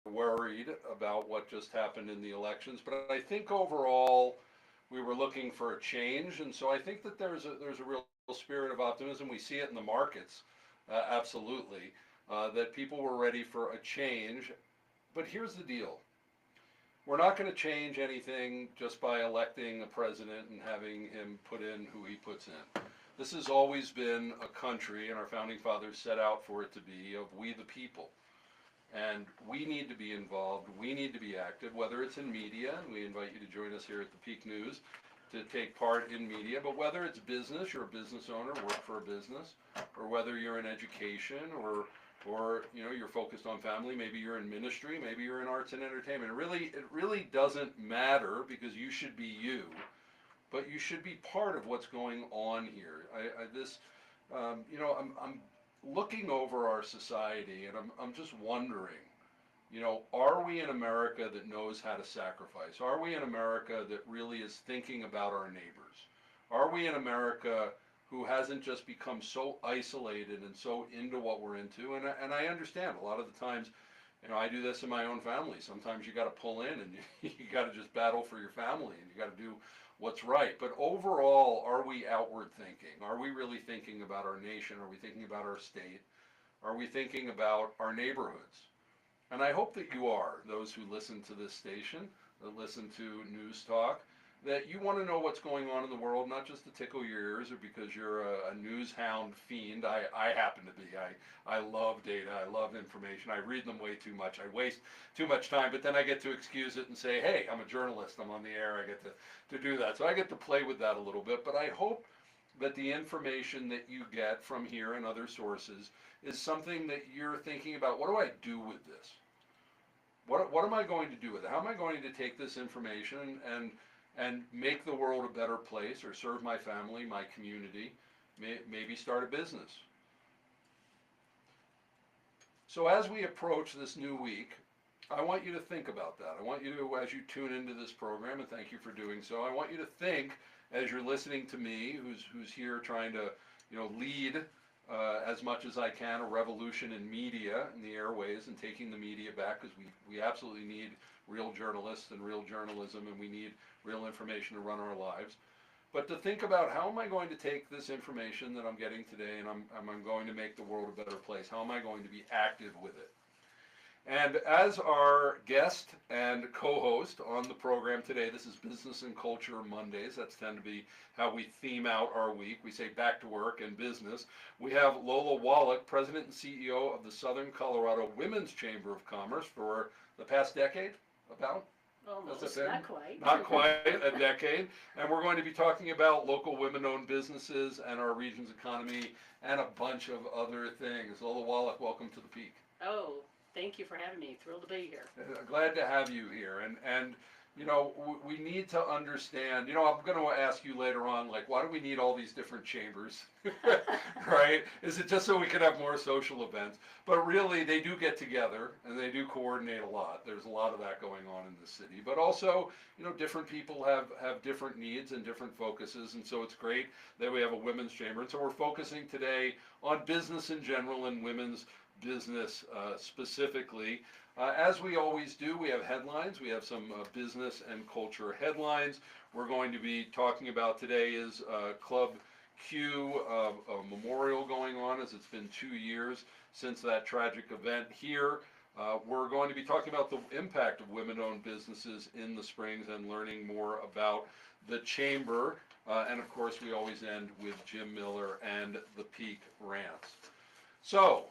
worried about what just happened in the elections, but I think overall we were looking for a change, and so I think that there's a real spirit of optimism. We see it in the markets, absolutely, that people were ready for a change. But here's the deal: we're not going to change anything just by electing a president and having him put in who he puts in. This has always been a country, and our founding fathers set out for it to be, of we the people. And we need to be involved, we need to be active, whether it's in media, and we invite you to join us here at the Peak News to take part in media, but whether it's business, you're a business owner, work for a business, or whether you're in education, or you're focused on family, maybe you're in ministry, maybe you're in arts and entertainment. It really doesn't matter, because you should be you, but you should be part of what's going on here. I'm looking over our society, and I'm just wondering, are we in America that knows how to sacrifice? Are we in America that really is thinking about our neighbors? Are we in America who hasn't just become so isolated and so into what we're into? And I understand a lot of the times, I do this in my own family. Sometimes you got to pull in, and you got to just battle for your family, and you got to do what's right. But overall, are we outward thinking? Are we really thinking about our nation? Are we thinking about our state? Are we thinking about our neighborhoods? And I hope that you are, those who listen to this station, that listen to News Talk, that you want to know what's going on in the world, not just to tickle your ears or because you're a news hound fiend. I happen to be. I love data. I love information. I read them way too much. I waste too much time, but then I get to excuse it and say, hey, I'm a journalist. I'm on the air. I get to do that. So I get to play with that a little bit, but I hope that the information that you get from here and other sources is something that you're thinking about. What do I do with this? What am I going to do with it? How am I going to take this information and make the world a better place, or serve my family, my community, maybe start a business? So as we approach this new week, I want you to think about that. I want you to, as you tune into this program, and thank you for doing so, I want you to think, as you're listening to me, who's here trying to, lead as much as I can a revolution in media, in the airways, and taking the media back, because we absolutely need real journalists and real journalism, and we need real information to run our lives. But to think about, how am I going to take this information that I'm getting today, and I'm going to make the world a better place? How am I going to be active with it? And as our guest and co-host on the program today, this is Business and Culture Mondays. That's tend to be how we theme out our week. We say back to work and business. We have Lola Woloch, President and CEO of the Southern Colorado Women's Chamber of Commerce for the past decade, about? Almost, not quite. Not quite a decade. And we're going to be talking about local women-owned businesses and our region's economy and a bunch of other things. Lola Woloch, welcome to the Peak. Oh, thank you for having me. Thrilled to be here. Glad to have you here. And we need to understand, I'm going to ask you later on, like, why do we need all these different chambers, right? Is it just so we can have more social events? But really, they do get together, and they do coordinate a lot. There's a lot of that going on in the city. But also, different people have different needs and different focuses, and so it's great that we have a women's chamber. And so we're focusing today on business in general and women's business specifically. As we always do, we have headlines. We have some business and culture headlines. We're going to be talking about today is Club Q a memorial going on, as it's been 2 years since that tragic event here. We're going to be talking about the impact of women-owned businesses in the Springs and learning more about the Chamber. And of course, we always end with Jim Miller and the Peak Rants. So,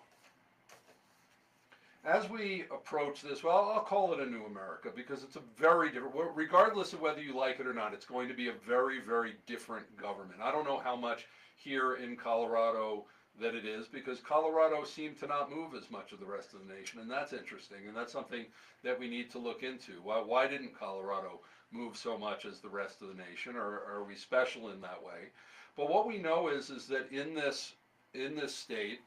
as we approach this, well, I'll call it a new America, because it's a very different, regardless of whether you like it or not, it's going to be a very, very different government. I don't know how much here in Colorado that it is, because Colorado seemed to not move as much of the rest of the nation, and that's interesting, and that's something that we need to look into. Why didn't Colorado move so much as the rest of the nation, or are we special in that way? But what we know is that in this state,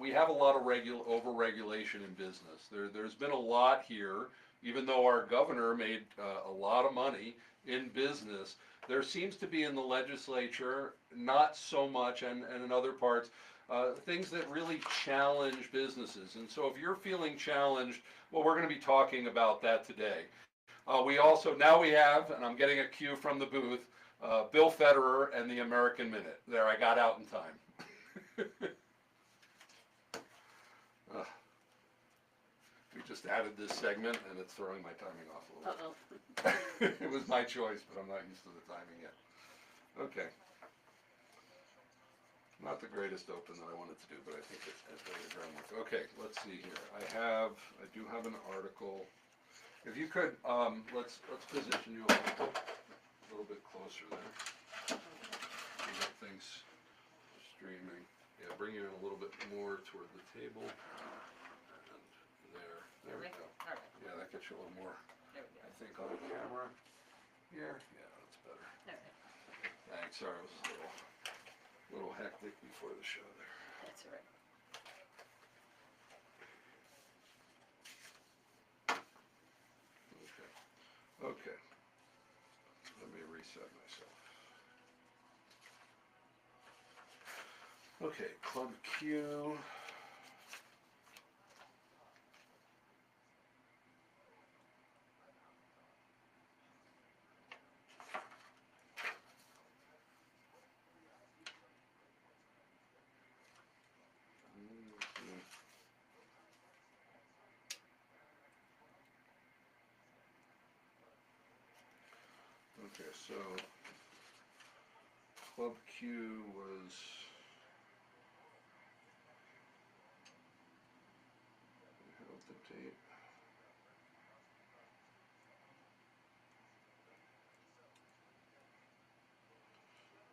we have a lot of over-regulation in business. There's been a lot here, even though our governor made a lot of money in business. There seems to be in the legislature not so much, and in other parts, things that really challenge businesses. And so if you're feeling challenged, well, we're going to be talking about that today. We also, now we have, and I'm getting a cue from the booth, Bill Federer and the American Minute. There, I got out in time. We just added this segment and it's throwing my timing off a little bit. It was my choice, but I'm not used to the timing yet. Okay. Not the greatest open that I wanted to do, but I think it laid the groundwork. Okay, let's see here. I do have an article. If you could, let's position you a little bit closer there. We got things streaming. Yeah, bring you in a little bit more toward the table. And there we go. All right. Yeah, that gets you a little more, There we go. I think, on the camera. Here, yeah, that's better. All right. Thanks, sorry, it was a little hectic before the show there. That's all right. Okay. Let me reset myself. Okay, Club Q. Okay, so Club Q was I have the date.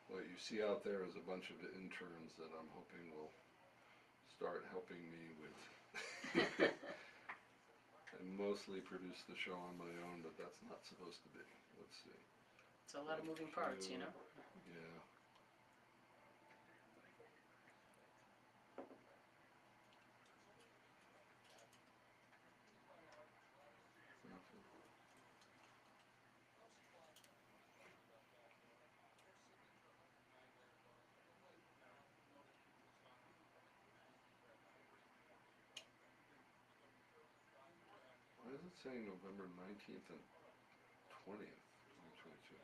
What you see out there is a bunch of interns that I'm hoping will start helping me with. I mostly produce the show on my own, but that's not supposed to be. Let's see. It's a lot of moving parts, you know. Yeah. Why is it saying November 19th and 20th, 2022?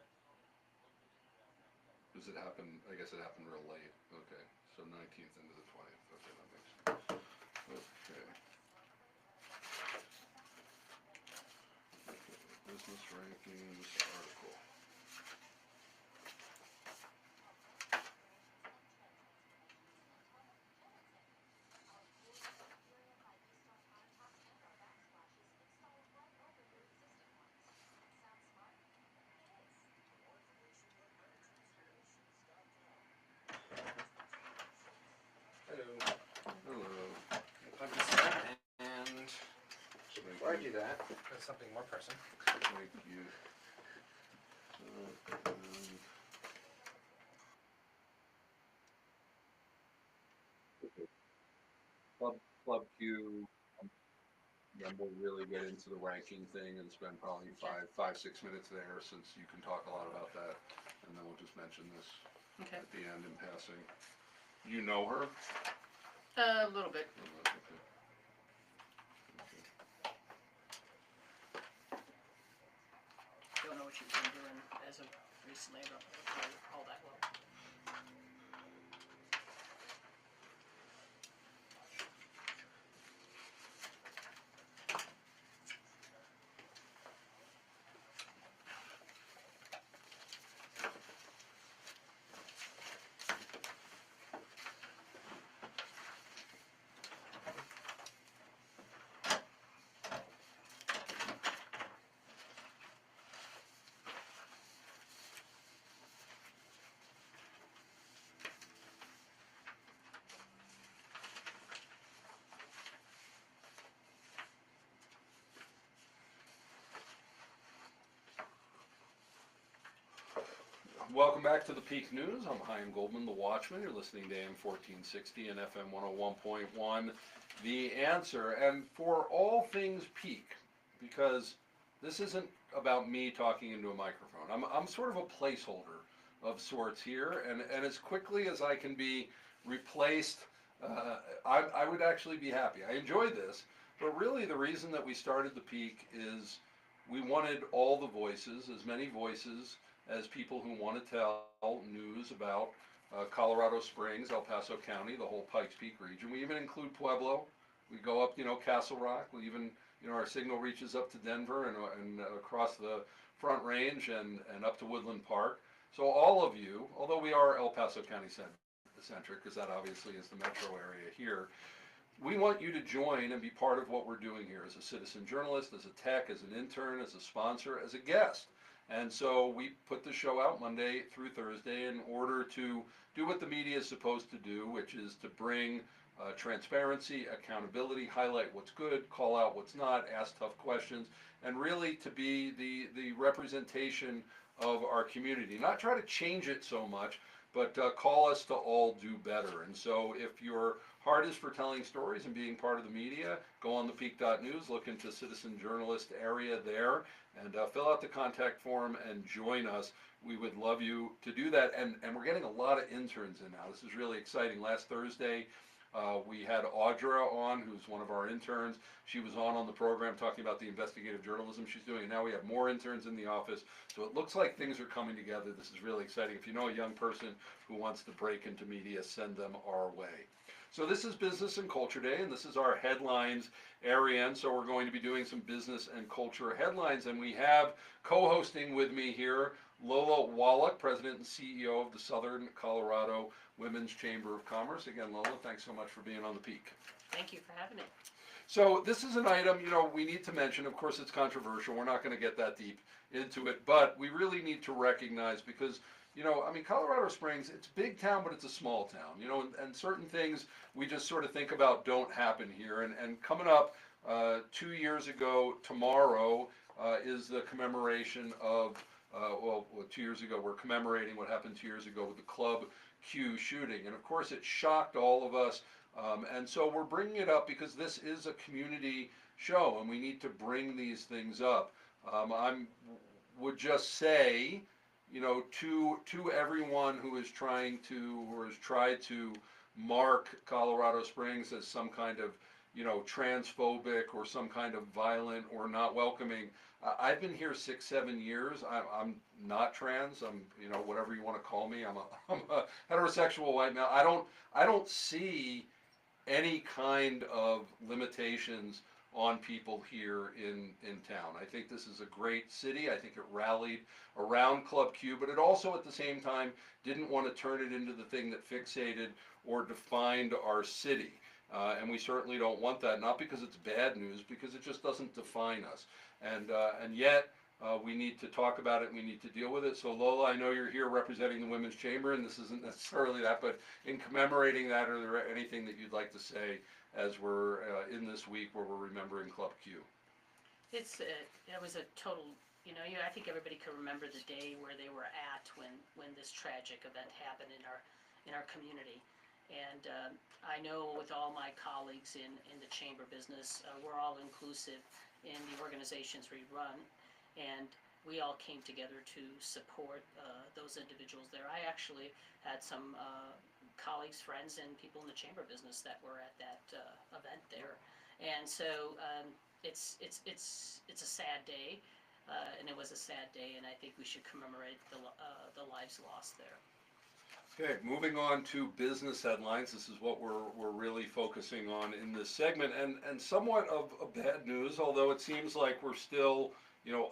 Does it happen, I guess it happened real late. Okay, so 19th into the 20th. Okay, that makes sense. Okay. Business rankings article. Hello. Hello. I'm just and before I Thank do you. that, there's something more pressing. Thank you. Club Club Q. Then we'll really get into the ranking thing and spend probably 6 minutes there, since you can talk a lot about that, and then we'll just mention this Okay. at the end in passing. You know her? A little bit. Oh, that's okay. Okay. Don't know what you've been doing as of recently. I don't know all that well. Welcome back to the Peak News. I'm Chaim Goldman, the Watchman. You're listening to AM 1460 and FM 101.1. The Answer. And for all things Peak, because this isn't about me talking into a microphone. I'm sort of a placeholder of sorts here, and as quickly as I can be replaced I would actually be happy. I enjoy this, but really the reason that we started the Peak is we wanted all the voices, as many voices as people who want to tell news about Colorado Springs, El Paso County, the whole Pikes Peak region. We even include Pueblo. We go up, Castle Rock. We even, our signal reaches up to Denver and across the Front Range and up to Woodland Park. So all of you, although we are El Paso County centric, because that obviously is the metro area here, we want you to join and be part of what we're doing here as a citizen journalist, as a tech, as an intern, as a sponsor, as a guest. And so we put the show out Monday through Thursday in order to do what the media is supposed to do, which is to bring transparency, accountability, highlight what's good, call out what's not, ask tough questions, and really to be the representation of our community. Not try to change it so much, but call us to all do better. And so if your heart is for telling stories and being part of the media, go on thepeak.news, look into citizen journalist area there, and fill out the contact form and join us. We would love you to do that. And we're getting a lot of interns in now. This is really exciting. Last Thursday, we had Audra on, who's one of our interns. She was on the program talking about the investigative journalism she's doing, and now we have more interns in the office. So it looks like things are coming together. This is really exciting. If you know a young person who wants to break into media, send them our way. So this is Business and Culture Day, and this is our headlines area, and so we're going to be doing some business and culture headlines, and we have co-hosting with me here Lola Woloch, President and CEO of the Southern Colorado Women's Chamber of Commerce. Again, Lola, thanks so much for being on the Peak. Thank you for having me. So this is an item, we need to mention. Of course, it's controversial. We're not going to get that deep into it, but we really need to recognize because, Colorado Springs, it's a big town, but it's a small town, and certain things we just sort of think about don't happen here. And coming up 2 years ago tomorrow is the commemoration of, 2 years ago, we're commemorating what happened 2 years ago with the Club Q shooting. And of course, it shocked all of us. And so we're bringing it up because this is a community show and we need to bring these things up. Would just say, to everyone who has tried to mark Colorado Springs as some kind of, transphobic or some kind of violent or not welcoming. I've been here 6-7 years. I'm not trans. I'm, whatever you want to call me. I'm a heterosexual white male. I don't see any kind of limitations on people here in town. I think this is a great city. I think it rallied around Club Q, but it also at the same time didn't want to turn it into the thing that fixated or defined our city. And we certainly don't want that, not because it's bad news, because it just doesn't define us. And yet, we need to talk about it and we need to deal with it. So Lola, I know you're here representing the Women's Chamber, and this isn't necessarily that, but in commemorating that, are there anything that you'd like to say as we're in this week where we're remembering Club Q? It was a total, I think everybody can remember the day where they were at when this tragic event happened in our community. And I know with all my colleagues in the chamber business, we're all inclusive in the organizations we run, and we all came together to support those individuals there. I actually had some colleagues, friends, and people in the chamber business that were at that event there, and so it's a sad day, and it was a sad day, and I think we should commemorate the lives lost there. Okay, moving on to business headlines. This is what we're really focusing on in this segment, and somewhat of bad news, although it seems like we're still,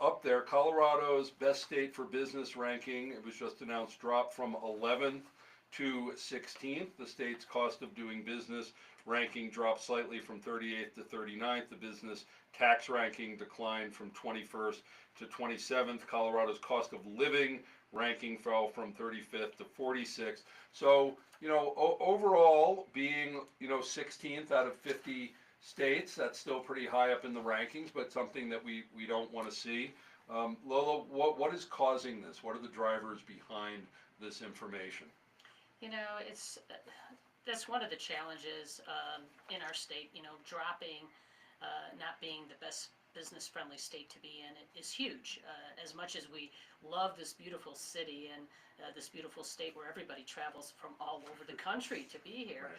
up there. Colorado's best state for business ranking, it was just announced, dropped from 11th to 16th. The state's cost of doing business ranking dropped slightly from 38th to 39th. The business tax ranking declined from 21st to 27th. Colorado's cost of living ranking fell from 35th to 46th. So, overall being, 16th out of 50 states, that's still pretty high up in the rankings, but something that we don't want to see. Lola, what is causing this? What are the drivers behind this information? That's one of the challenges in our state, dropping not being the best business-friendly state to be in is huge. As much as we love this beautiful city and this beautiful state where everybody travels from all over the country to be here,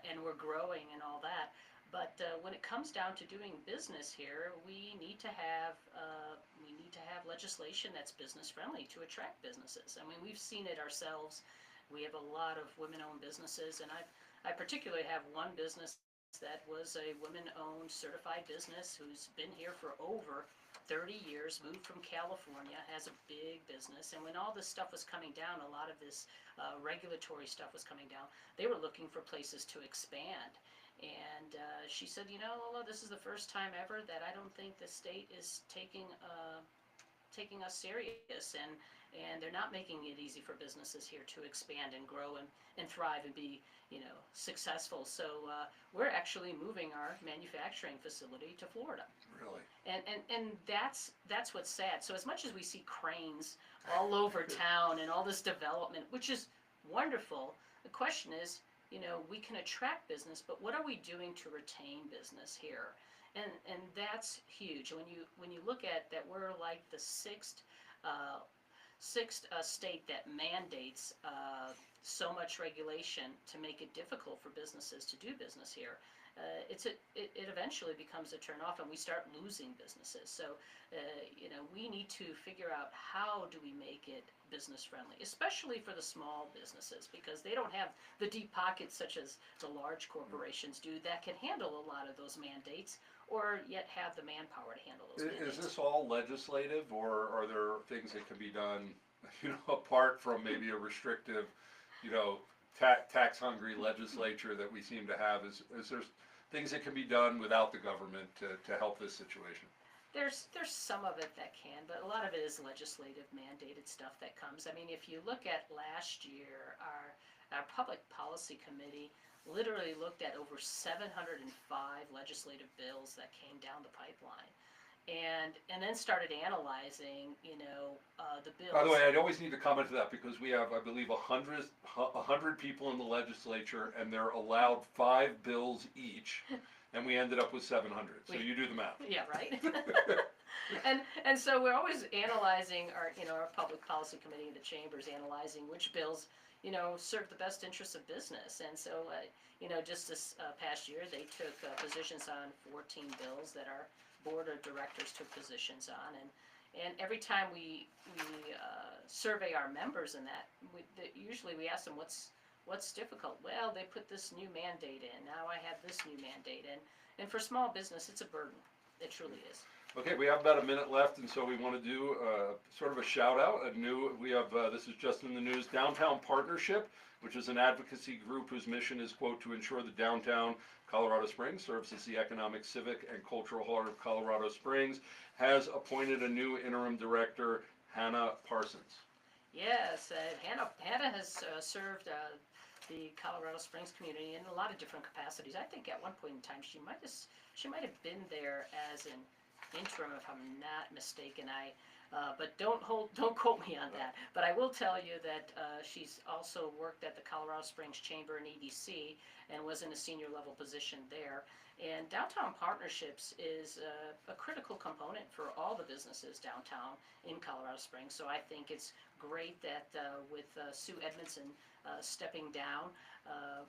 and we're growing and all that. But when it comes down to doing business here, we need to have legislation that's business-friendly to attract businesses. I mean, we've seen it ourselves. We have a lot of women-owned businesses, and I particularly have one business that was a women-owned certified business who's been here for over 30 years, moved from California, has a big business, and when all this stuff was coming down, a lot of this regulatory stuff was coming down, they were looking for places to expand. And she said, you know, Lola, this is the first time ever that I don't think the state is taking us serious, and they're not making it easy for businesses here to expand and grow and thrive and be, you know, successful. So we're actually moving our manufacturing facility to Florida. Really? And that's what's sad. So as much as we see cranes all over town and all this development, which is wonderful, the question is, you know, we can attract business, but what are we doing to retain business here? And that's huge. When you look at that, we're like the sixth state that mandates so much regulation to make it difficult for businesses to do business here. It eventually becomes a turnoff, and we start losing businesses. So, you know, we need to figure out how do we make it business friendly, especially for the small businesses, because they don't have the deep pockets such as the large corporations do that can handle a lot of those mandates, or yet have the manpower to handle those mandates. Is this all legislative, or are there things that can be done, you know, apart from maybe a restrictive, you know, tax-hungry legislature that we seem to have? Is there things that can be done without the government to help this situation? There's some of it that can, but a lot of it is legislative mandated stuff that comes. I mean, if you look at last year, our public policy committee literally looked at over 705 legislative bills that came down the pipeline, and then started analyzing, you know, the bills. By the way, I always need to comment to that because we have, I believe, 100 people in the legislature, and they're allowed 5 bills each, and we ended up with 700. So you do the math. Yeah, right. and so we're always analyzing our public policy committee in the chambers, analyzing which bills, you know, serve the best interests of business. And so, you know, just this past year, they took positions on 14 bills that our board of directors took positions on, and every time we survey our members in that, usually we ask them what's difficult. Well, they put this new mandate in. Now I have this new mandate in, and for small business, it's a burden. It truly is. Okay, we have about a minute left, and so we want to do sort of a shout out. We have this is just in the news. Downtown Partnership, which is an advocacy group whose mission is, quote, to ensure the downtown Colorado Springs serves as the economic, civic, and cultural heart of Colorado Springs, has appointed a new interim director, Hannah Parsons. Yes, Hannah has served the Colorado Springs community in a lot of different capacities. I think at one point in time she might have been there as an interim, if I'm not mistaken. But don't quote me on that. But I will tell you that she's also worked at the Colorado Springs Chamber and EDC and was in a senior level position there. And Downtown Partnerships is a critical component for all the businesses downtown in Colorado Springs. So I think it's great that with Sue Edmondson stepping down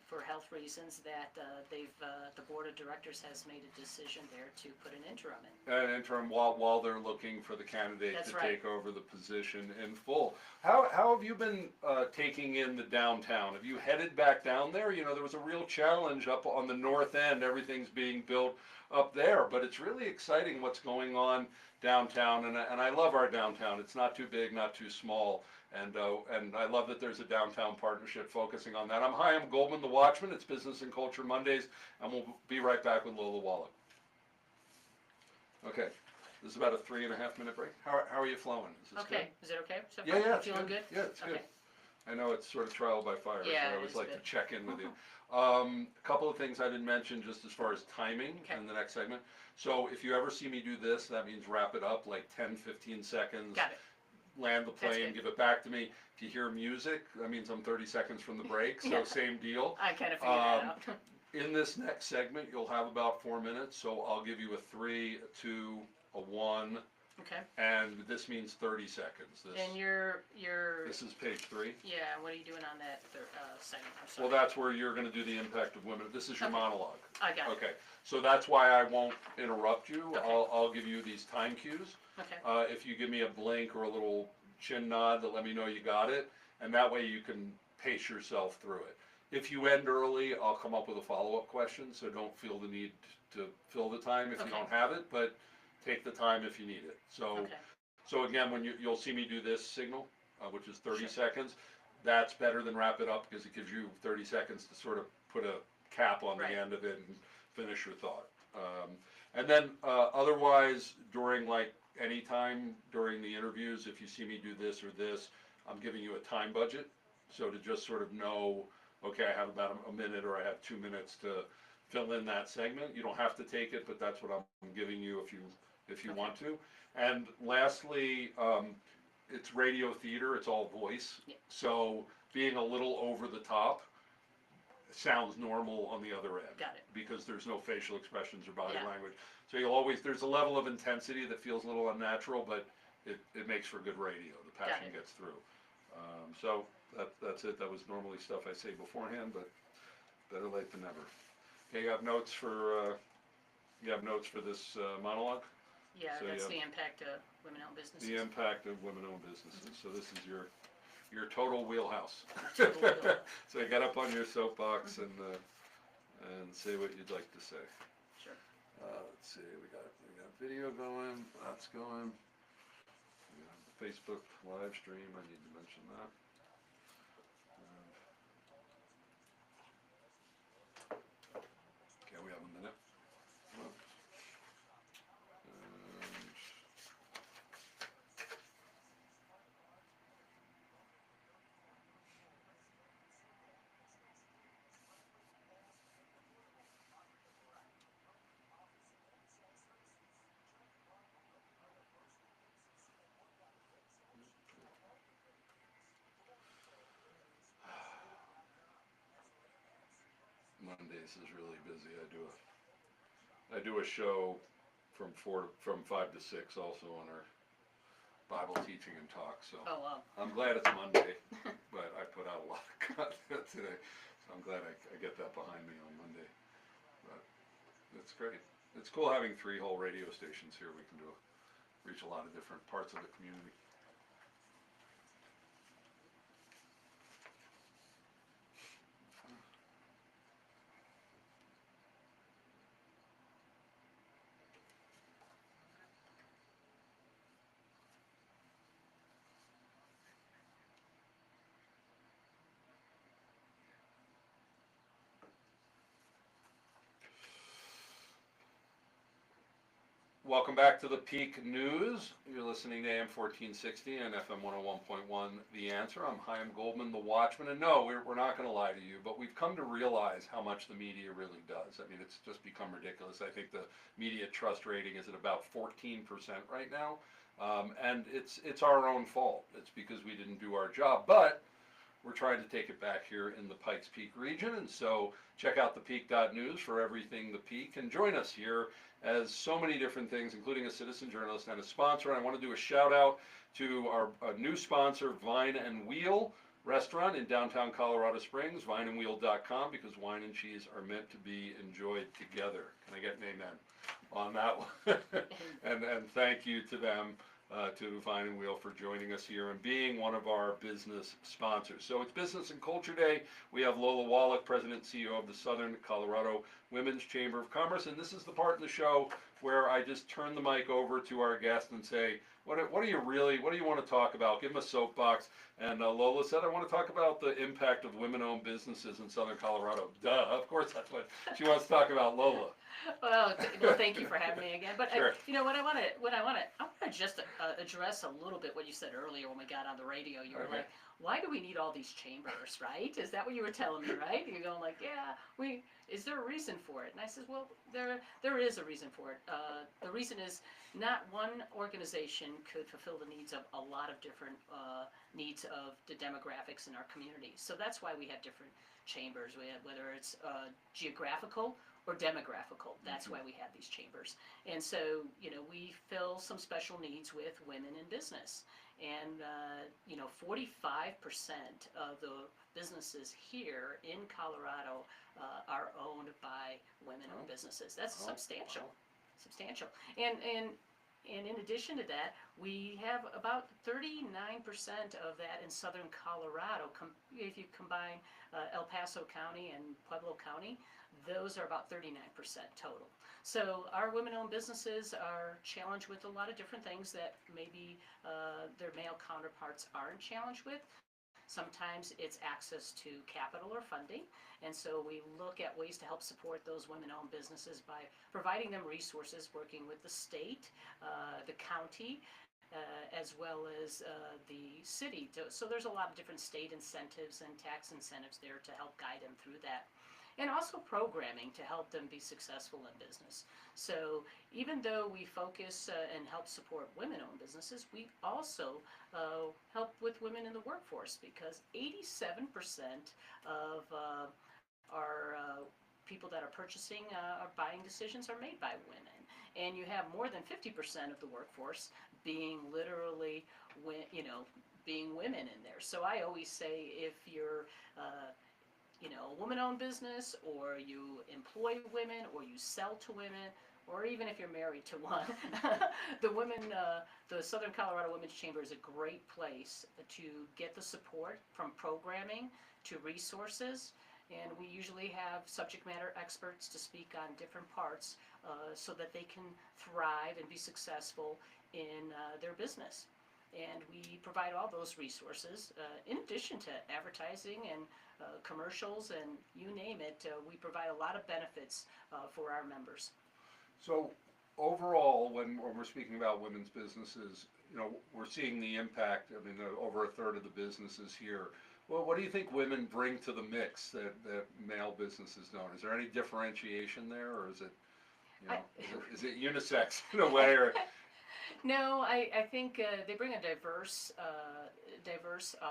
for health reasons, that the board of directors has made a decision there to put an interim in. An interim while they're looking for the candidate That's to right. take over the position in full. How have you been taking in the downtown? Have you headed back down there? You know, there was a real challenge up on the north end. Everything's being built up there, but it's really exciting what's going on downtown, and I love our downtown. It's not too big, not too small. And I love that there's a downtown partnership focusing on that. I'm Goldman the Watchman. It's Business and Culture Mondays, and we'll be right back with Lola Woloch. Okay, this is about a 3.5 minute break. How are you flowing? Is this Okay, is it okay? So Yeah, far? yeah, it's Feeling good. good? Yeah, it's good. Okay. I know it's sort of trial by fire, Yeah, so I it always is like to good. check in with you. A couple of things I didn't mention just as far as timing Okay. in the next segment. So if you ever see me do this, that means wrap it up like 10, 15 seconds. Got it. Land the That's plane, good. give it back to me. If you hear music, that means I'm 30 seconds from the break, so Yeah. same deal. I kind of figured that out. In this next segment, you'll have about 4 minutes, so I'll give you a 3, a 2, a 1, Okay, and this means 30 seconds. and This is page 3. yeah, what are you doing on that segment, I'm sorry? Well, that's where you're gonna do the impact of women. This is your Okay. monologue. I got it, Okay, so that's why I won't interrupt you. Okay. I'll give you these time cues. okay, If you give me a blink or a little chin nod to let me know you got it, and that way you can pace yourself through it. If you end early, I'll come up with a follow-up question, so don't feel the need to fill the time if you Okay. don't have it, but take the time if you need it. okay, So again, when you'll see me do this signal, which is 30 Sure. seconds, that's better than wrap it up because it gives you 30 seconds to sort of put a cap on the Right. end of it and finish your thought. And then otherwise, during like any time during the interviews, if you see me do this or this, I'm giving you a time budget. So to just sort of know, okay, I have about a minute or I have 2 minutes to fill in that segment. You don't have to take it, but that's what I'm giving you if you Okay. want to. And lastly, it's radio theater, it's all voice. Yeah. So being a little over the top sounds normal on the other end. got it, Because there's no facial expressions or body Yeah. language. So there's a level of intensity that feels a little unnatural, but it makes for good radio. The passion it. gets through. So that's it. That was normally stuff I say beforehand, but better late than never. Okay, you have notes for this monologue? yeah, So, that's yeah. the impact of women-owned businesses. The impact of women-owned businesses. So this is your total wheelhouse. Total wheelhouse. So get up on your soapbox and say what you'd like to say. Sure, Let's see, we got video going, that's going. We got the Facebook live stream, I need to mention that. Okay, we have a minute. And Mondays is really busy. I do a show from 5 to 6 also on our Bible teaching and talk, so oh, wow, I'm glad it's Monday, but I put out a lot of content today, so I'm glad I get that behind me on Monday. But it's great. It's cool having 3 whole radio stations here. We can reach a lot of different parts of the community. Welcome back to the Peak News. You're listening to AM 1460 and FM 101.1 The Answer. I'm Chaim Goldman, the Watchman. And no, we're not going to lie to you, but we've come to realize how much the media really does. I mean, it's just become ridiculous. I think the media trust rating is at about 14% right now. And it's our own fault. It's because we didn't do our job. But we're trying to take it back here in the Pikes Peak region, and so check out thepeak.news for everything the Peak, and join us here as so many different things, including a citizen journalist and a sponsor. And I want to do a shout out to our new sponsor, Vine and Wheel Restaurant in downtown Colorado Springs, vineandwheel.com, because wine and cheese are meant to be enjoyed together. Can I get an amen on that one? and thank you to them. To Vine and Wheel for joining us here and being one of our business sponsors. So it's Business and Culture Day. We have Lola Woloch, President and CEO of the Southern Colorado Women's Chamber of Commerce, and this is the part in the show where I just turn the mic over to our guest and say, what do you want to talk about? Give them a soapbox. And Lola said, I want to talk about the impact of women-owned businesses in Southern Colorado. Duh, of course that's what she wants to talk about, Lola. well, thank you for having me again, but Sure. what I want to just address a little bit what you said earlier when we got on the radio. You were Okay. like, why do we need all these chambers, right? Is that what you were telling me, right? You're going like, yeah, is there a reason for it? And I said, well, there is a reason for it. The reason is not one organization could fulfill the needs of a lot of different needs of the demographics in our communities. So that's why we have different chambers, whether it's geographical or demographical. That's why we have these chambers. And so, we fill some special needs with women in business. And, 45% of the businesses here in Colorado are owned by women-owned businesses. That's substantial, substantial. And in addition to that, we have about 39% of that in southern Colorado. If you combine El Paso County and Pueblo County, those are about 39% total. So our women-owned businesses are challenged with a lot of different things that maybe their male counterparts aren't challenged with. Sometimes it's access to capital or funding, and so we look at ways to help support those women-owned businesses by providing them resources, working with the state, the county, as well as the city. So there's a lot of different state incentives and tax incentives there to help guide them through that. And also programming to help them be successful in business. So even though we focus and help support women-owned businesses, we also help with women in the workforce, because 87% of our people that are purchasing or buying decisions are made by women. And you have more than 50% of the workforce being literally, being women in there. So I always say, if you're a woman-owned business, or you employ women, or you sell to women, or even if you're married to one, the Southern Colorado Women's Chamber is a great place to get the support, from programming to resources. And we usually have subject matter experts to speak on different parts so that they can thrive and be successful in their business. And we provide all those resources in addition to advertising and commercials, and you name it. We provide a lot of benefits for our members. So overall, when we're speaking about women's businesses, we're seeing the impact. I mean, over a third of the businesses here. Well, what do you think women bring to the mix that male businesses don't? Is there any differentiation there, or is it, is it unisex in a way, or? No, I think they bring a diverse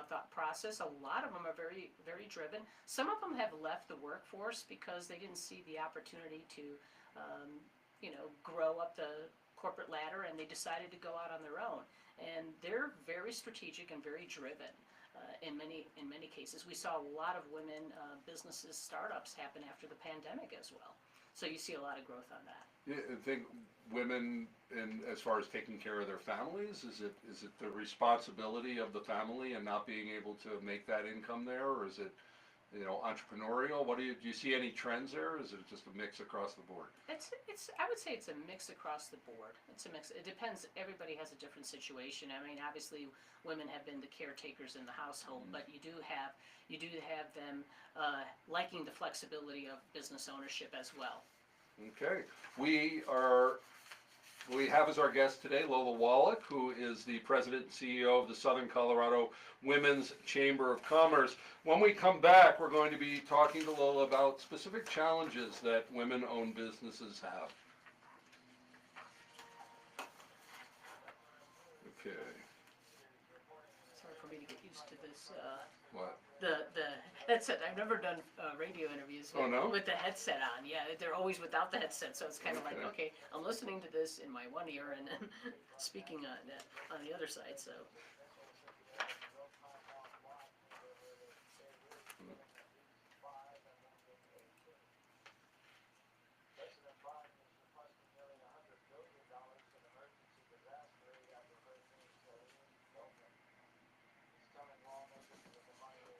thought process. A lot of them are very, very driven. Some of them have left the workforce because they didn't see the opportunity to, grow up the corporate ladder, and they decided to go out on their own. And they're very strategic and very driven. In many cases, we saw a lot of women businesses, startups happen after the pandemic as well. So you see a lot of growth on that. Yeah, I think women, as far as taking care of their families, is it the responsibility of the family and not being able to make that income there, or is it, entrepreneurial? Do you see any trends there, or is it just a mix across the board? I would say it's a mix across the board. It's a mix. It depends. Everybody has a different situation. I mean, obviously, women have been the caretakers in the household, but you do have them liking the flexibility of business ownership as well. Okay, we have as our guest today Lola Woloch, who is the president and CEO of the Southern Colorado Women's Chamber of Commerce. When we come back, we're going to be talking to Lola about specific challenges that women-owned businesses have. Okay. Sorry for me to get used to this. What? The headset. I've never done radio interviews with the headset on. Yeah, they're always without the headset, so it's kind of like, okay, I'm listening to this in my one ear and then speaking on the other side. So.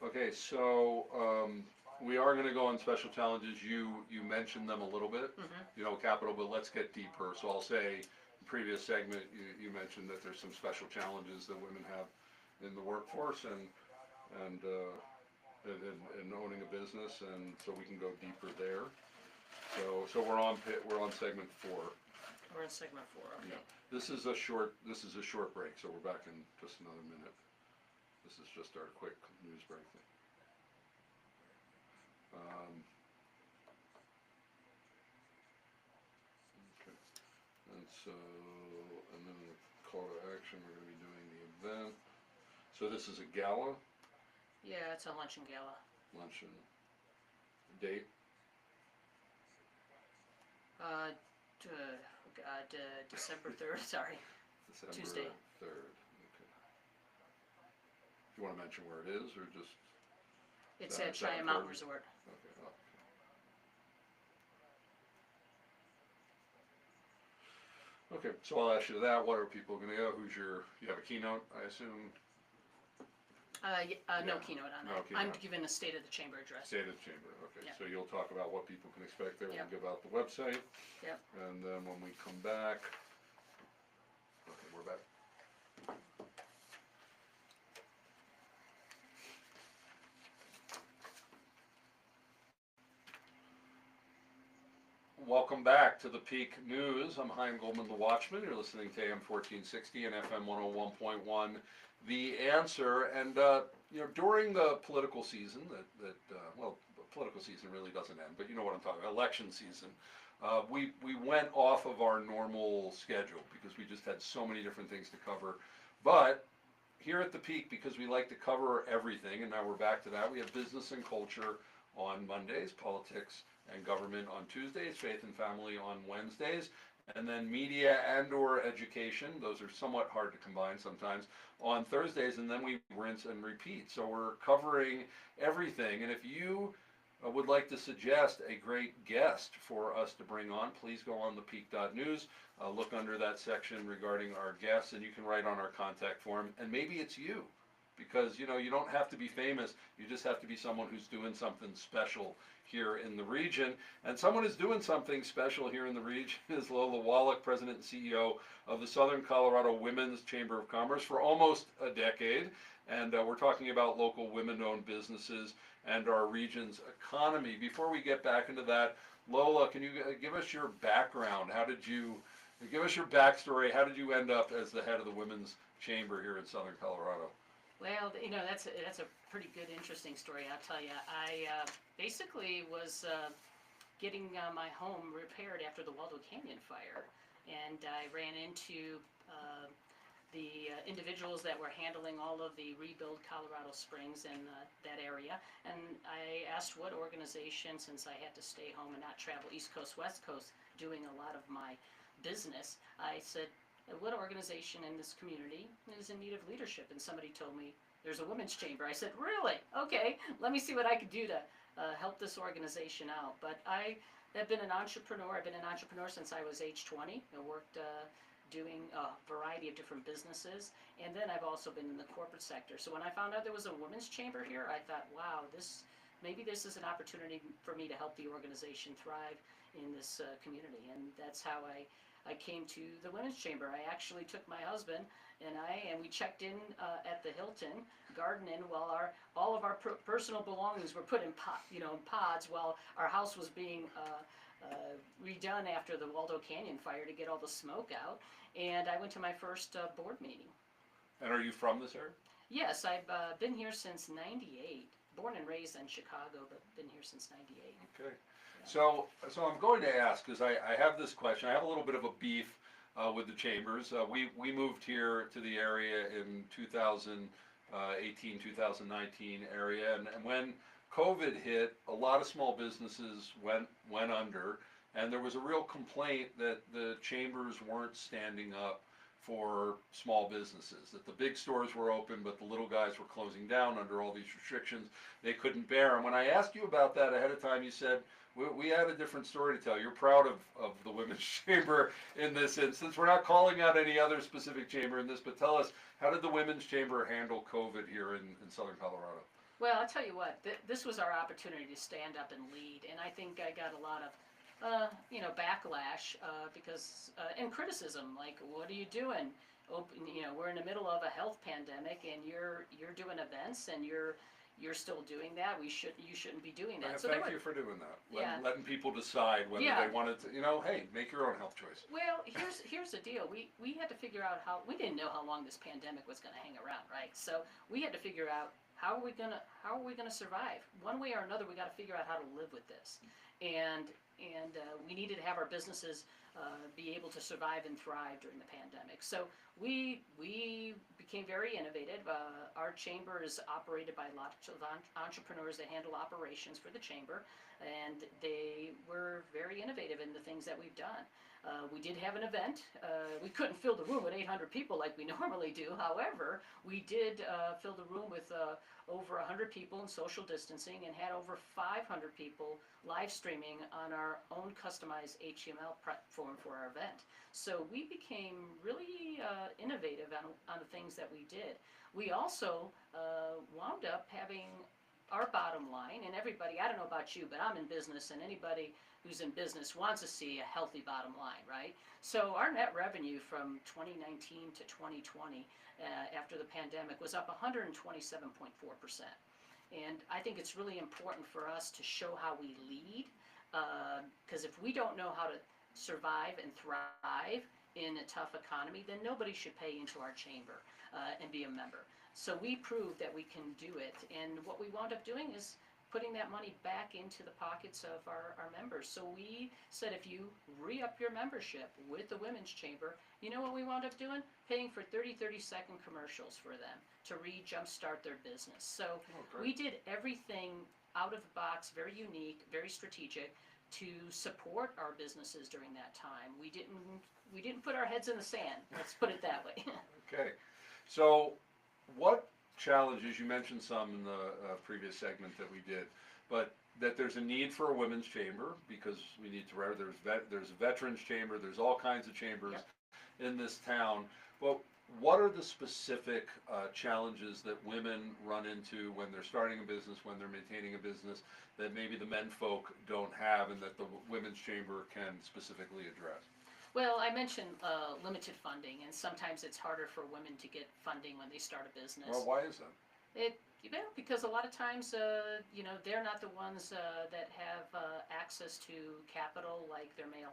Okay, so we are going to go on special challenges. You mentioned them a little bit, capital, but let's get deeper. So I'll say, in the previous segment, you mentioned that there's some special challenges that women have in the workforce and owning a business, and so we can go deeper there. So we're on segment 4. We're in segment 4. Okay. Yeah. This is a short break, so we're back in just another minute. This is just our quick news break thing. Okay. And then the call to action, we're going to be doing the event. So this is a gala? Yeah, it's a luncheon gala. Luncheon. Date? December 3rd, sorry. December Tuesday. 3rd. Okay. Do you want to mention where it is, or just? It's Is at that Cheyenne Mountain important? Resort. Okay. Okay, so I'll ask you that. What are people going to go? You have a keynote, I assume? No Yeah, keynote on no that. I'm keynote. giving a State of the Chamber address. State of the Chamber, okay. Yeah. So you'll talk about what people can expect there. Yep. We'll give out the website. Yep. And then when we come back, okay, we're back. Welcome back to the Peak News. I'm Chaim Goldman, the Watchman. You're listening to AM 1460 and FM 101.1. The Answer. And during the political season, well, the political season really doesn't end, but you know what I'm talking about, election season. We went off of our normal schedule because we just had so many different things to cover. But here at the Peak, because we like to cover everything, and now we're back to that, we have business and culture on Mondays, politics and government on Tuesdays, faith and family on Wednesdays, and then media and or education, those are somewhat hard to combine sometimes, on Thursdays, and then we rinse and repeat. So we're covering everything, and if you would like to suggest a great guest for us to bring on, please go on thepeak.news, look under that section regarding our guests, and you can write on our contact form, and maybe it's you. Because you don't have to be famous, you just have to be someone who's doing something special here in the region. And someone who's doing something special here in the region is Lola Woloch, President and CEO of the Southern Colorado Women's Chamber of Commerce for almost a decade. And we're talking about local women-owned businesses and our region's economy. Before we get back into that, Lola, can you give us your background? Give us your backstory? How did you end up as the head of the Women's Chamber here in Southern Colorado? Well, that's a pretty good, interesting story, I'll tell you. I basically was getting my home repaired after the Waldo Canyon fire, and I ran into the individuals that were handling all of the Rebuild Colorado Springs and that area, and I asked what organization, since I had to stay home and not travel East Coast, West Coast, doing a lot of my business, I said, what organization in this community is in need of leadership? And somebody told me there's a women's chamber. I said, really? Okay, let me see what I could do to help this organization out. But I have been an entrepreneur. I've been an entrepreneur since I was age 20. I worked doing a variety of different businesses, and then I've also been in the corporate sector. So when I found out there was a women's chamber here, I thought, wow, maybe this is an opportunity for me to help the organization thrive in this community. And that's how I came to the Women's Chamber. I actually took my husband and we checked in at the Hilton Garden Inn while all of our personal belongings were put in pods while our house was being redone after the Waldo Canyon fire to get all the smoke out. And I went to my first board meeting. And are you from this area? Yes, I've been here since '98. Born and raised in Chicago, but been here since '98. Okay. So I'm going to ask, because I have this question. I have a little bit of a beef with the chambers. We moved here to the area in 2018, 2019 area, and when COVID hit, a lot of small businesses went under, and there was a real complaint that the chambers weren't standing up for small businesses, that the big stores were open, but the little guys were closing down under all these restrictions they couldn't bear. And when I asked you about that ahead of time, you said, we had a different story to tell. You're proud of the Women's Chamber in this instance. We're not calling out any other specific chamber in this, but tell us, how did the Women's Chamber handle COVID here in Southern Colorado? Well, I'll tell you what, this was our opportunity to stand up and lead, and I think I got a lot of backlash because and criticism, like, what are you doing? We're in the middle of a health pandemic, and you're doing events, and you're still doing that. You shouldn't be doing that. So thank you for doing that. Letting people decide whether they wanted to. Hey, make your own health choice. Well, here's the deal. We had to figure out we didn't know how long this pandemic was going to hang around, right? So we had to figure out how are we gonna survive? One way or another, we got to figure out how to live with this, and we needed to have our businesses be able to survive and thrive during the pandemic. So we became very innovative. Our chamber is operated by lots of entrepreneurs that handle operations for the chamber, and they were very innovative in the things that we've done. We did have an event. We couldn't fill the room with 800 people like we normally do. However, we did fill the room with over 100 people in social distancing and had over 500 people live streaming on our own customized HTML platform for our event. So we became really innovative on the things that we did. We also wound up having our bottom line, and everybody, I don't know about you, but I'm in business, and anybody who's in business wants to see a healthy bottom line, right? So our net revenue from 2019 to 2020 after the pandemic was up 127.4%. And I think it's really important for us to show how we lead, because if we don't know how to survive and thrive in a tough economy, then nobody should pay into our chamber and be a member. So we proved that we can do it, and what we wound up doing is putting that money back into the pockets of our members. So we said, if you re-up your membership with the Women's Chamber, you know what we wound up doing? Paying for 30-second commercials for them to jumpstart their business. So we did everything out of the box, very unique, very strategic, to support our businesses during that time. We didn't put our heads in the sand, let's put it that way. Okay, so what challenges, you mentioned some in the previous segment that we did, but that there's a need for a women's chamber because we need to, there's a veterans chamber, there's all kinds of chambers in this town. Well, what are the specific challenges that women run into when they're starting a business, when they're maintaining a business, that maybe the men folk don't have and that the women's chamber can specifically address? Well, I mentioned limited funding, and sometimes it's harder for women to get funding when they start a business. Well, why is that? Because a lot of times, they're not the ones that have access to capital like their male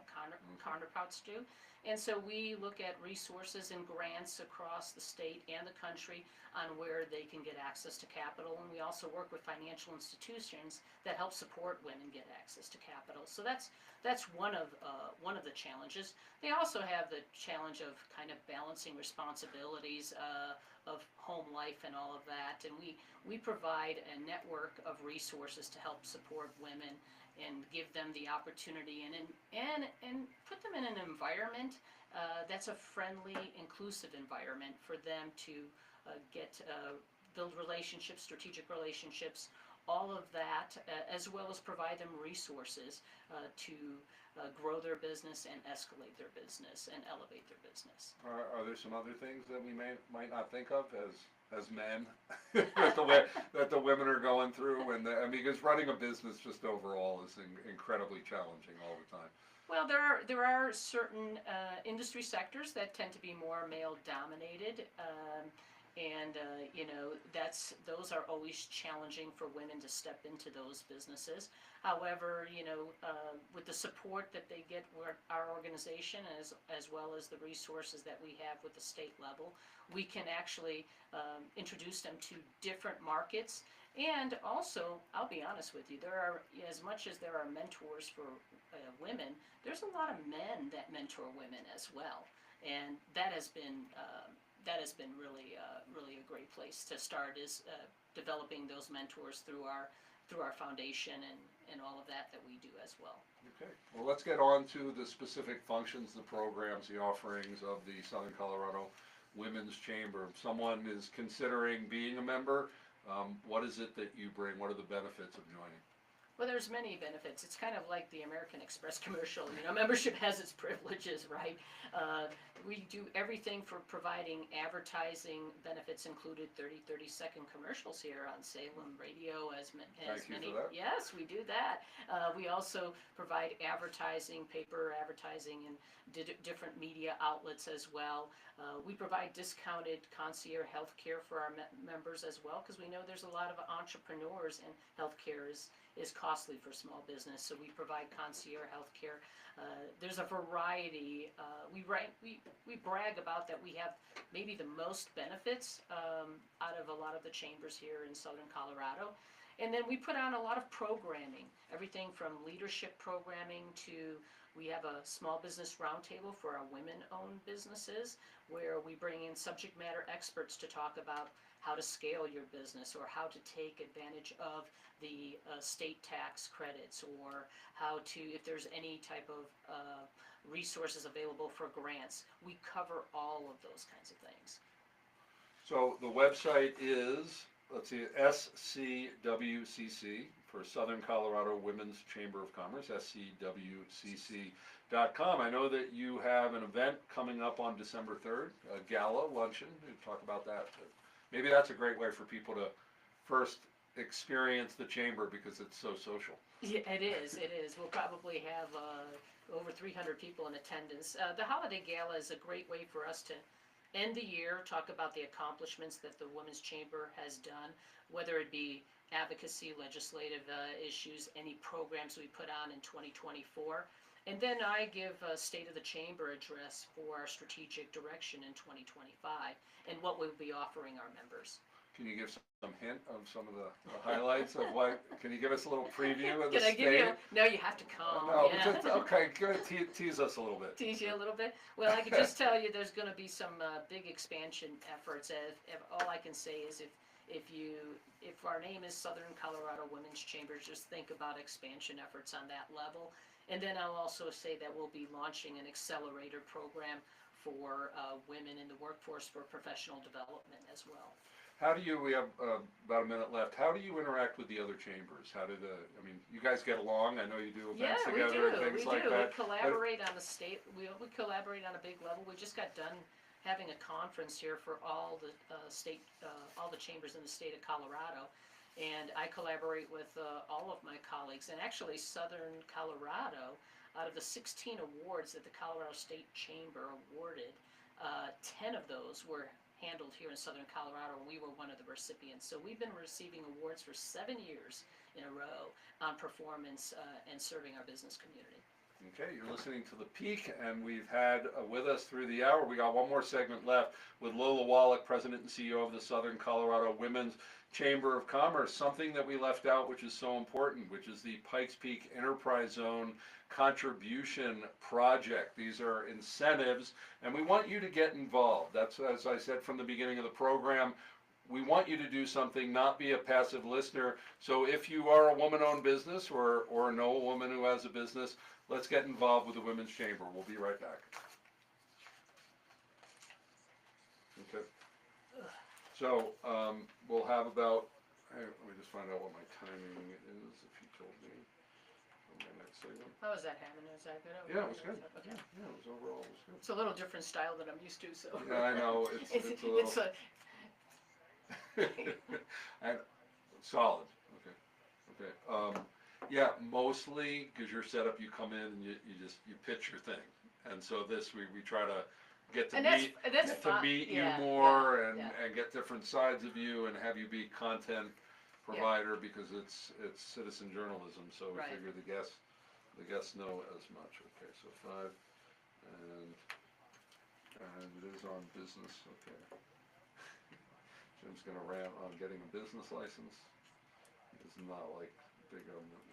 counterparts do. And so we look at resources and grants across the state and the country on where they can get access to capital. And we also work with financial institutions that help support women get access to capital. So that's one of the challenges. They also have the challenge of kind of balancing responsibilities of home life and all of that. And we provide a network of resources to help support women and give them the opportunity and put them in an environment that's a friendly, inclusive environment for them to build relationships, strategic relationships, all of that, as well as provide them resources to grow their business and escalate their business and elevate their business. Are there some other things that we might not think of as men that the women are going through? And because running a business just overall is incredibly challenging all the time. Well, there are certain industry sectors that tend to be more male dominated, and those are always challenging for women to step into those businesses. However, with the support that they get with our organization, as well as the resources that we have with the state level, we can actually introduce them to different markets. And also, I'll be honest with you, there are, as much as there are mentors for women, there's a lot of men that mentor women as well, and that has been really a great place to start, is developing those mentors through our foundation and all of that we do as well. Okay, well, let's get on to the specific functions, the programs, the offerings of the Southern Colorado Women's Chamber. If someone is considering being a member, what is it that you bring? What are the benefits of joining? Well, there's many benefits. It's kind of like the American Express commercial. Membership has its privileges, right? We do everything for providing advertising benefits, included 30-second commercials here on Salem Radio, as many. Thank you for that. Yes, we do that. We also provide advertising, paper advertising, and different media outlets as well. We provide discounted concierge health care for our members as well, because we know there's a lot of entrepreneurs, and healthcare is costly for small business. So we provide concierge health care. There's a variety. We brag about that we have maybe the most benefits out of a lot of the chambers here in Southern Colorado. And then we put on a lot of programming, everything from leadership programming to We have a small business roundtable for our women-owned businesses, where we bring in subject matter experts to talk about how to scale your business, or how to take advantage of the state tax credits, or how to, if there's any type of resources available for grants. We cover all of those kinds of things. So the website is, let's see, SCWCC for Southern Colorado Women's Chamber of Commerce, scwcc.com. I know that you have an event coming up on December 3rd, a gala luncheon. We'll talk about that. Maybe that's a great way for people to first experience the chamber because it's so social. Yeah, it is. We'll probably have over 300 people in attendance. The Holiday Gala is a great way for us to end the year, talk about the accomplishments that the Women's Chamber has done, whether it be advocacy, legislative issues, any programs we put on in 2024. And then I give a State of the Chamber address for our strategic direction in 2025 and what we'll be offering our members. Can you give some hint of some of the highlights of what, can you give us a little preview of the Can I state? give you? No, you have to come. No, yeah. but just, okay, go ahead, tease us a little bit. Tease you a little bit. Well, I can just tell you there's going to be some big expansion efforts. If all I can say is if our name is Southern Colorado Women's Chamber, just think about expansion efforts on that level. And then I'll also say that we'll be launching an accelerator program for women in the workforce for professional development as well. How do you, we have about a minute left, how do you interact with the other chambers? How do I mean, you guys get along, I know you do events together and things like that. We collaborate on the state, we collaborate on a big level. We just got done having a conference here for all the all the chambers in the state of Colorado. And I collaborate with all of my colleagues, and actually Southern Colorado, out of the 16 awards that the Colorado State Chamber awarded, 10 of those were handled here in Southern Colorado, and we were one of the recipients. So we've been receiving awards for 7 years in a row on performance and serving our business community. Okay, you're listening to The Peak, and we've had with us through the hour, we got one more segment left with Lola Woloch, President and CEO of the Southern Colorado Women's Chamber of Commerce. Something that we left out, which is so important, which is the Pikes Peak Enterprise Zone Contribution Project. These are incentives, and we want you to get involved. That's, as I said from the beginning of the program, we want you to do something, not be a passive listener. So if you are a woman-owned business or know a woman who has a business, let's get involved with the Women's Chamber. We'll be right back. Okay. So we'll have about, let me just find out what my timing is, if you told me on my next segment. How was that, Hammond? Was that good? Yeah, it was good. Okay. Yeah, it was overall, it was good. It's a little different style than I'm used to, so. Yeah, I know, it's a little. It's a, And solid, okay. Yeah, mostly, because you're set up, you come in and you pitch your thing. And so this, we try to get to and meet, that's fun. you Yeah, more yeah. and get different sides of you and have you be content provider because it's citizen journalism, so we Right. figure the guests know as much. Okay, so 5 and it is on business, okay. Jim's gonna rant on getting a business license. It's not like big government.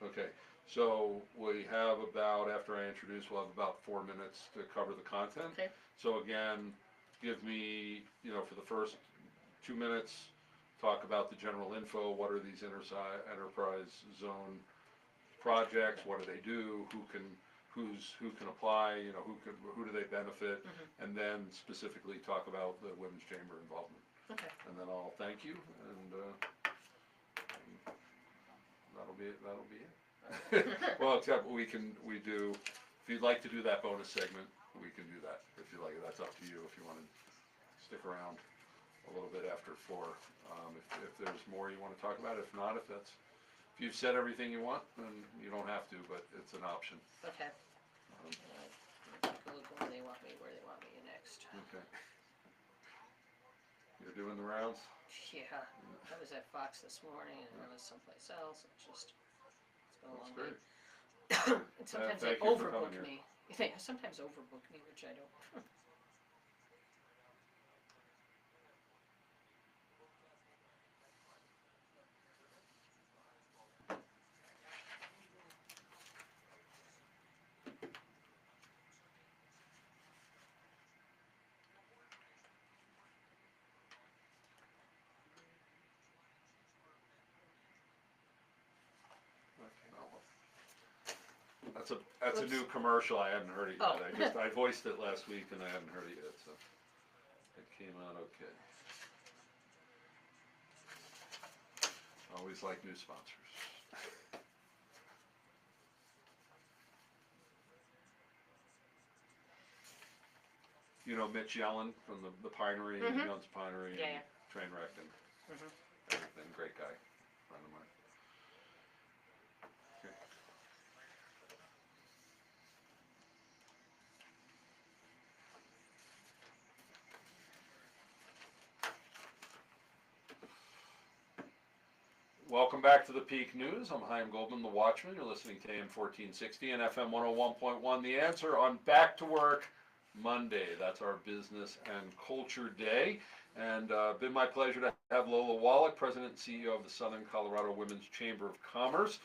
Okay, so we have about, after I introduce, we'll have about 4 minutes to cover the content. Okay. So again, give me, for the first 2 minutes, talk about the general info. What are these enterprise zone projects? What do they do? Who can apply? Who do they benefit? Mm-hmm. And then specifically talk about the Women's Chamber involvement. Okay. And then I'll thank you, and that'll be it. Well, except if you'd like to do that bonus segment, we can do that. If you like it, that's up to you. If you want to stick around a little bit after 4, if there's more you want to talk about. If not, if you've said everything you want, then you don't have to, but it's an option. Okay. Take a look where they want me next. Okay. You're doing the rounds? Yeah, I was at Fox this morning and I was someplace else. It's been a long That's great. day. And sometimes they thank you for overbook coming me. They sometimes overbook me, which I don't. That's a Oops. new commercial. I hadn't heard it Oh. yet. I voiced it last week and I hadn't heard it yet, so it came out okay. Always like new sponsors. You know Mitch Yellen from the Pinery, Mhm. Young's Pinery, Yeah, and yeah. Trainwreck and Mhm. everything. Great guy, friend of mine. Okay. Welcome back to the Peak News. I'm Chaim Goldman, the Watchman. You're listening to AM 1460 and FM 101.1. The Answer on Back to Work Monday. That's our business and culture day. And been my pleasure to have Lola Woloch, President and CEO of the Southern Colorado Women's Chamber of Commerce,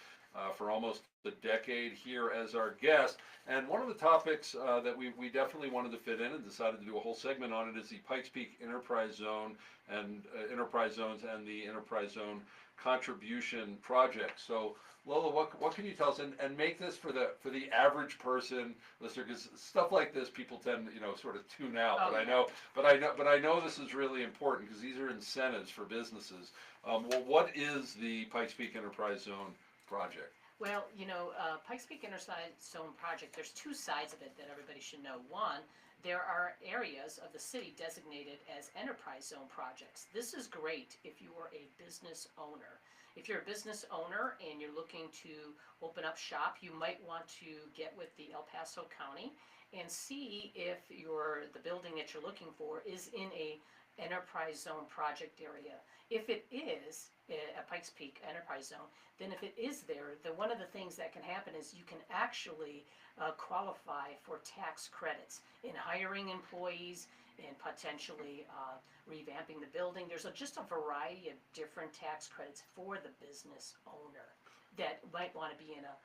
for almost a decade here as our guest. And one of the topics that we definitely wanted to fit in and decided to do a whole segment on it is the Pikes Peak Enterprise Zone and Enterprise Zones and the Enterprise Zone contribution project. So Lola, what can you tell us, and make this for the average person listener, because stuff like this people tend to, sort of tune out. Oh, But I know this is really important because these are incentives for businesses. Well, what is the Pikes Peak Enterprise Zone project? Well, Pikes Peak Enterprise Zone project, there's two sides of it that everybody should know. One, there are areas of the city designated as enterprise zone projects. This is great if you are a business owner. If you're a business owner and you're looking to open up shop, you might want to get with the El Paso County and see if the building that you're looking for is in a enterprise zone project area. If it is a Pikes Peak Enterprise Zone, then if it is there, then one of the things that can happen is you can actually qualify for tax credits in hiring employees and potentially revamping the building. There's just a variety of different tax credits for the business owner that might want to be in a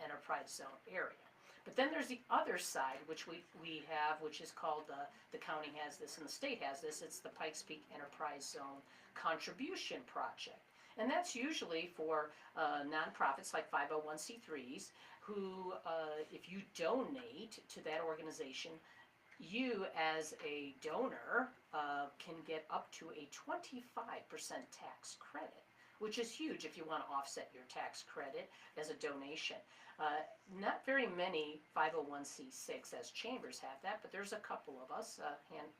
enterprise zone area. But then there's the other side, which we have, which is called, the county has this and the state has this, it's the Pikes Peak Enterprise Zone Contribution Project. And that's usually for nonprofits like 501c3s who, if you donate to that organization, you as a donor can get up to a 25% tax credit, which is huge if you want to offset your tax credit as a donation. Not very many 501c6 as chambers have that, but there's a couple of us,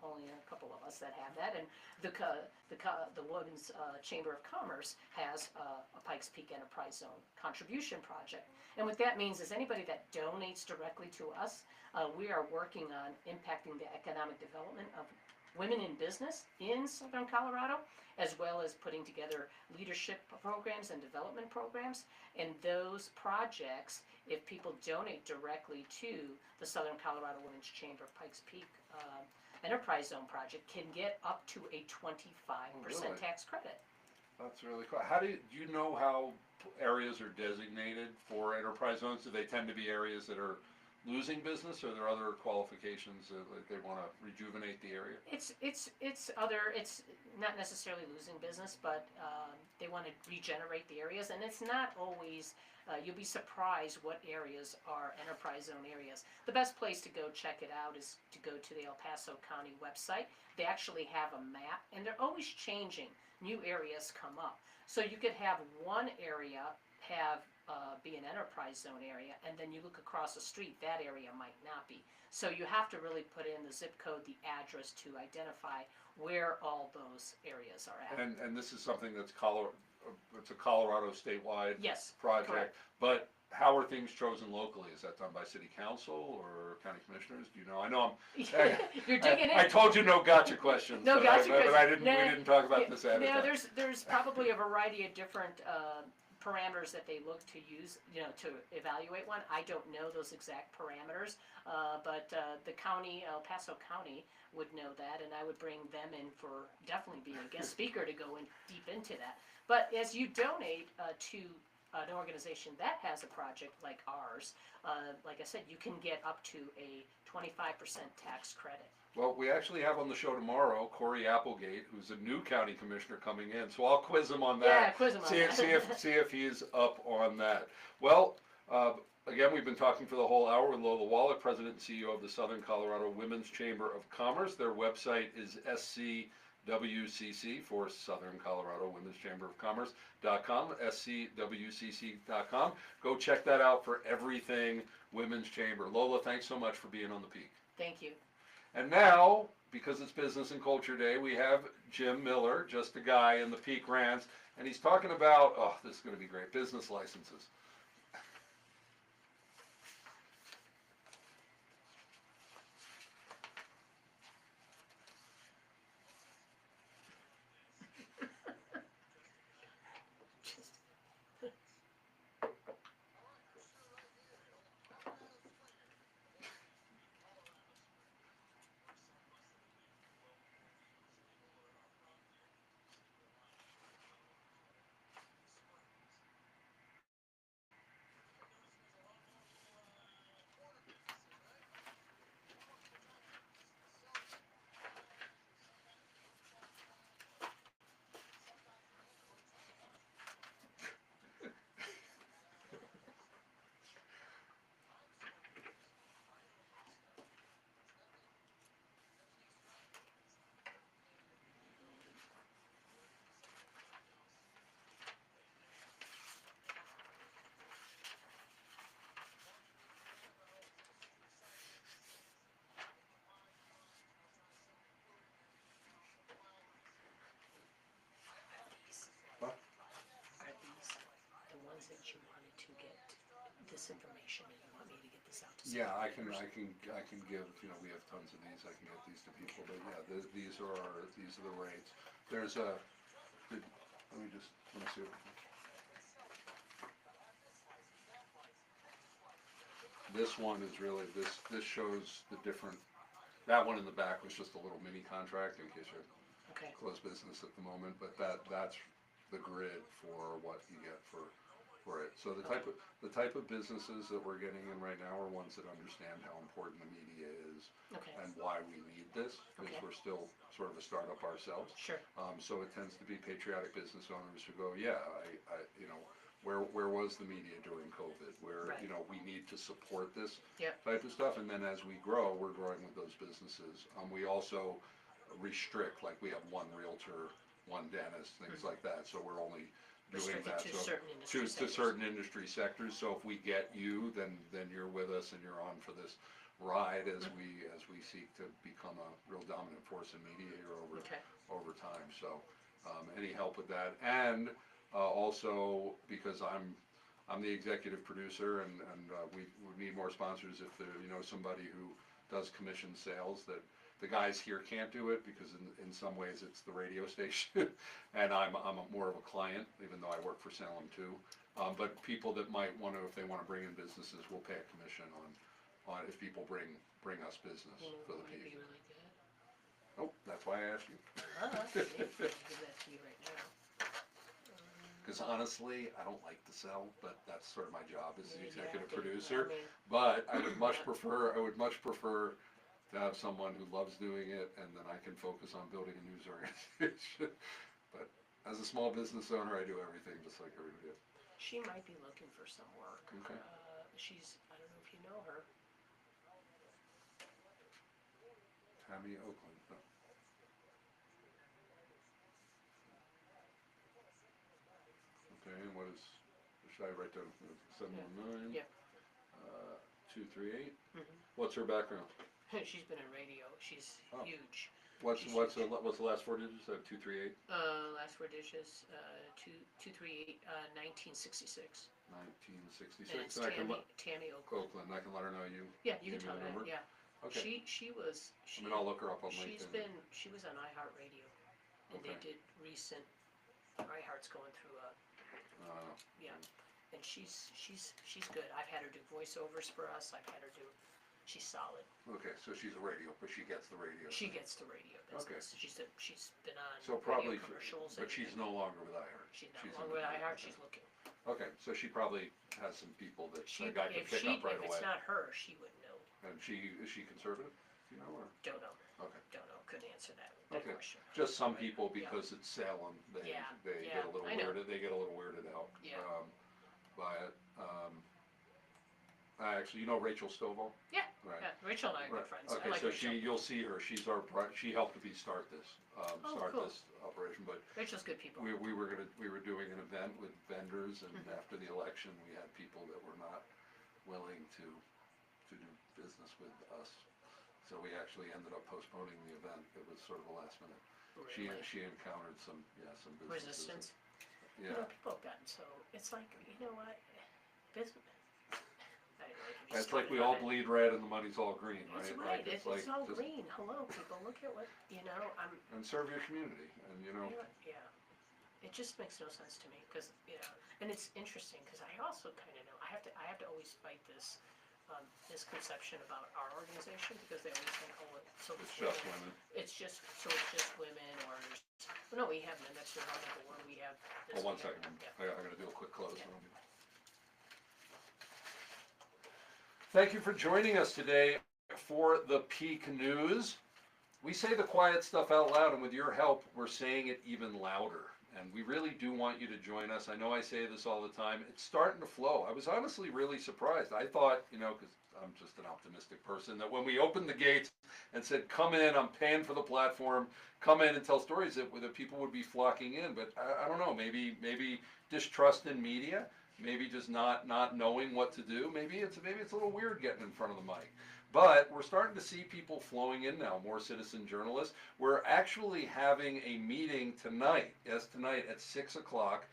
only a couple of us that have that, and the Women's Chamber of Commerce has a Pikes Peak Enterprise Zone Contribution Project. And what that means is anybody that donates directly to us, we are working on impacting the economic development of women in business in Southern Colorado, as well as putting together leadership programs and development programs. And those projects, if people donate directly to the Southern Colorado Women's Chamber Pikes Peak Enterprise Zone Project, can get up to a 25% tax credit. That's really cool. How do you know how areas are designated for enterprise zones? Do they tend to be areas that are losing business, or are there other qualifications that they want to rejuvenate the area? It's not necessarily losing business, but they want to regenerate the areas, and it's not always. You'll be surprised what areas are enterprise zone areas. The best place to go check it out is to go to the El Paso County website. They actually have a map, and they're always changing. New areas come up, so you could have one area be an enterprise zone area, and then you look across the street, that area might not be. So you have to really put in the zip code, the address, to identify where all those areas are at. And this is something that's it's a Colorado statewide Yes, project. correct. But how are things chosen locally? Is that done by city council or county commissioners? Do you know? I know You're digging in. I told you no gotcha questions. No gotcha questions. But we didn't talk about this ahead of time. There's probably a variety of different parameters that they look to use, to evaluate one. I don't know those exact parameters, but the county, El Paso County, would know that, and I would bring them in for definitely being a guest speaker to go in deep into that. But as you donate to an organization that has a project like ours, like I said, you can get up to a 25% tax credit. Well, we actually have on the show tomorrow Corey Applegate, who's a new county commissioner coming in, so I'll quiz him on that. Yeah, quiz him on that. See if he's up on that. Well, again, we've been talking for the whole hour with Lola Woloch, President and CEO of the Southern Colorado Women's Chamber of Commerce. Their website is SCWCC for Southern Colorado Women's Chamber of Commerce.com, SCWCC.com. Go check that out for everything Women's Chamber. Lola, thanks so much for being on the Peak. Thank you. And now, because it's Business and Culture Day, we have Jim Miller, just a guy in the Peak Rants, and he's talking about, oh, this is going to be great, business licenses. What? Are these the ones that you wanted to get this information and you want me to get this out to some Yeah, I can members? give, we have tons of these, I can get these to people, but yeah, these are the rates. There's a, let me see. This one is really, this shows the different, that one in the back was just a little mini contract in case you're Okay, closed business at the moment, but that's the grid for what you get for it. So the type of businesses that we're getting in right now are ones that understand how important the media is okay, and why we need this, because Okay. we're still sort of a startup ourselves. sure, So it tends to be patriotic business owners who go, yeah, where was the media during COVID? Where, Right. we need to support this Yep. type of stuff, and then as we grow, we're growing with those businesses. We also restrict, like we have one realtor, one dentist, things like that, so we're only doing restricted that. to So certain industry to sectors. certain industry sectors, so if we get you, then you're with us and you're on for this ride as we seek to become a real dominant force in media here Okay, over time. So any help with that, and also because I'm the executive producer, and we need more sponsors. If there somebody who does commission sales, that the guys here can't do it because in some ways it's the radio station, and I'm more of a client, even though I work for Salem too. But people that might want to, if they want to bring in businesses, we'll pay a commission on if people bring us business you know for what the might be Peak. really good? Oh, that's why I asked you. Maybe you can give that to me right now. Because honestly, I don't like to sell, but that's sort of my job as the Yeah, you executive have to. producer. I mean, But I would much prefer to have someone who loves doing it, and then I can focus on building a news organization. But as a small business owner, I do everything just like everybody else. she might be looking for some work. Okay. I don't know if you know her. Tammy Oakland. No. Okay, and should I write down 719? Yeah. 238. Mhm. What's her background? She's been in radio. She's Oh. huge. What's She's what's the huge. what's the last four digits? 238. Last four digits, 238, 1966. 1966. And And I it's can Tammy Oakland. Oakland. I can let her know you. Yeah, you can Give me tell the her number. that, yeah. Okay. She I'll look her up on she's LinkedIn. she was on iHeartRadio, and Okay. they did recent, iHeart's going through a, yeah, and she's good. I've had her do voiceovers for us, she's solid. Okay, so she's a radio, but she gets the radio. She gets the radio Okay. business. She's been on So probably, radio commercials. but she's no longer with iHeart. She's not in longer with the- iHeart, okay. she's looking. Okay, so she probably has some people that a guy can If pick up right if away. it's not her, she would know. And is she conservative? Do you know, or? Don't know. Okay. Don't know. Couldn't answer that Okay. question. Just some people, Yeah. because it's Salem, they Yeah, get yeah, a little I know. weirded. They get a little weirded out Yeah. by it. Actually, you know Rachel Stovall? Yeah. Right. Yeah, Rachel and I are Right. good friends. I Okay, like so Rachel. you'll see her, she helped me start this, Oh, cool. operation, but Rachel's good people. we were doing an event with vendors, and Mhm. after the election, we had people that were not willing to do business with us. So we actually ended up postponing the event, it was sort of a last minute. Really. She encountered some businesses. Resistance. You Yeah, know, people have gotten so, it's like, you know what, business. it's like we all bleed red and the money's all green, right? It's Like, right, it's like all just- green, hello, people, look at what, you know, And serve your community, and yeah. It just makes no sense to me, cause, and it's interesting, cause I also kinda know, I have to always fight this, misconception about our organization, because they always think, oh, so it's just women. it's just women, or there's, well, no, we have members who are on the board, we have this. Oh, one we have second, that. Yeah. I gotta do a quick close. Yeah. Thank you for joining us today for the Peak News. We say the quiet stuff out loud, and with your help, we're saying it even louder. And we really do want you to join us. I know I say this all the time. It's starting to flow. I was honestly really surprised. I thought, because I'm just an optimistic person, that when we opened the gates and said, come in, I'm paying for the platform, come in and tell stories, that people would be flocking in. But I don't know, maybe distrust in media, maybe just not knowing what to do. Maybe it's a little weird getting in front of the mic. But we're starting to see people flowing in now, more citizen journalists. We're actually having a meeting tonight, at 6 o'clock.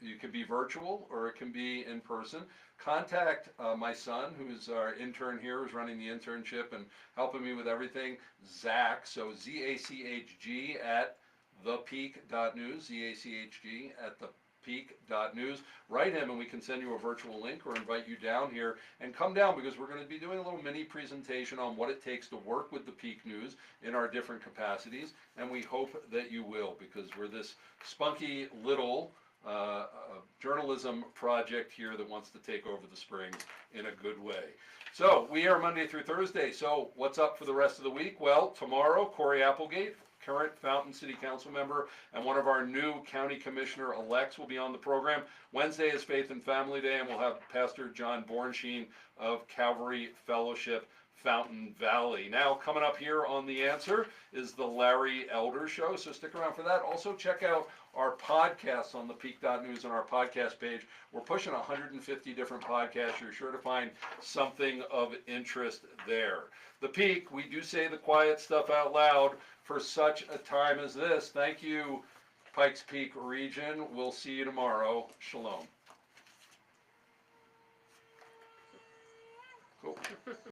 It can be virtual or it can be in person. Contact my son, who's our intern here, who's running the internship and helping me with everything, Zach, so ZACHG at thepeak.news, ZACHG at thepeak.news. Write him and we can send you a virtual link or invite you down here, and come down, because we're going to be doing a little mini presentation on what it takes to work with the Peak News in our different capacities, and we hope that you will, because we're this spunky little journalism project here that wants to take over the Springs in a good way. So we are Monday through Thursday. So what's up for the rest of the week? Well, tomorrow, Corey Applegate, current Fountain City Council member and one of our new county commissioner elects, will be on the program. Wednesday is Faith and Family Day, and we'll have Pastor John Bornsheen of Calvary Fellowship, Fountain Valley. Now, coming up here on The Answer is the Larry Elder Show, so stick around for that. Also, check out our podcasts on the Peak.News on our podcast page. We're pushing 150 different podcasts. You're sure to find something of interest there. The Peak, we do say the quiet stuff out loud for such a time as this. Thank you, Pikes Peak region. We'll see you tomorrow. Shalom. Cool.